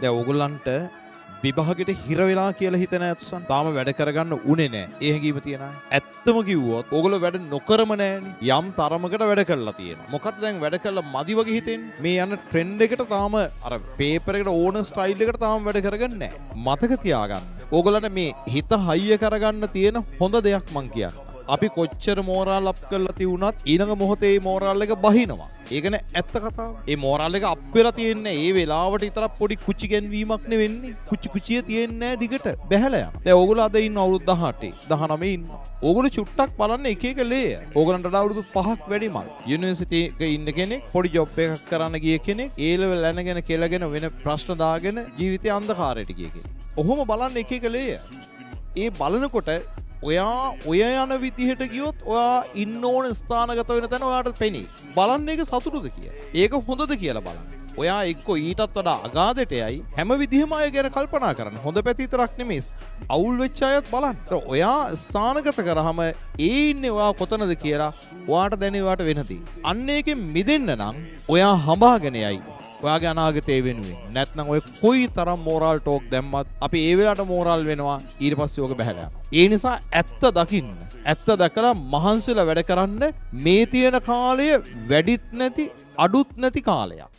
දැන් ඕගොල්ලන්ට විභාගෙට හිර වෙලා කියලා හිතන ඇත්සන් තාම වැඩ කරගන්න උනේ නැහැ. ඒ හැඟීම තියන අය. ඇත්තම කිව්වොත් ඕගොල්ලෝ වැඩ නොකරම නැහැනේ. යම් තරමකට වැඩ කරලා තියෙනවා. මොකද්ද දැන් වැඩ කරලා මදි වගේ හිතෙන්නේ? මේ යන ට්‍රෙන්ඩ් එකට තාම අර පේපර් එකට ඕන ස්ටයිල් එකට තාම වැඩ කරගන්නේ නැහැ. මතක තියාගන්න. ඕගොල්ලන්ට මේ හිත හයිය කරගන්න තියෙන හොඳ දෙයක් මං කියන්නේ. අපි කොච්චර මෝරාල් අප් කරලා තියුණත් ඊළඟ මොහොතේ මේ මෝරාල් එක බහිනවා. ඒකනේ ඇත්ත කතාව. මේ මෝරාල් එක අප් වෙලා තියෙන්නේ ඒ වෙලාවට විතරක් පොඩි කුචි ගැන්වීමක් නෙවෙන්නේ. කුචිය තියෙන්නේ නැහැ දිගට. බැහැලා යනවා. දැන් ඕගොල්ලෝ අද ඉන්න අවුරුදු 18, 19 ඉන්නවා. ඕගොල්ලෝ චුට්ටක් බලන්න එක එක ලේය. ඕගොල්ලන්ට අවුරුදු 5ක් වැඩි මල්. යුනිවර්සිටි එකක ඉන්න කෙනෙක්, පොඩි ජොබ් එකක් කරන්න ගිය කෙනෙක්, ඒ ලෙවල් යනගෙන කෙලගෙන වෙන ප්‍රශ්න දාගෙන ජීවිතේ අන්ධකාරයට ගිය කෙනෙක්. ඔහොම බලන්න එක එක ලේය. ඒ බලනකොට ඔයා ඔය යන විදිහට ගියොත් ඔයා ඉන්න ඕන ස්ථානගත වෙන තැන ඔයාට පෙනේ. බලන්න ඒක සතුටුද කියලා. ඒක හොඳද කියලා බලන්න. ඔයා එක්ක ඊටත් වඩා අගාධයට යයි හැම විදිහම අය ගැන කල්පනා කරන්න. හොඳ පැති විතරක් නෙමෙයි. අවුල් වෙච්ච අයත් බලන්න. ඔයා ස්ථානගත කරාම ඒ ඉන්නේ ඔයා කොතනද කියලා ඔයාට දැනෙ ඔයාට වෙනදී. අන්න ඒකෙන් මිදෙන්න නම් ඔයා හඹාගෙන යයි. ඔයාගේ අනාගතය වෙනුවෙන්. නැත්නම් ඔය කොයි තරම් මෝරල් ටෝක් දැම්මත් අපි ඒ වෙලාවට මෝරල් වෙනවා ඊට පස්සේ ඕක බහැලා යනවා. ඒ නිසා ඇත්ත දකින්න. ඇත්ත දැකලා මහන්සිලා වැඩ කරන්න මේ තියෙන කාලය වැඩිත් නැති අඩුත් නැති කාලයක්.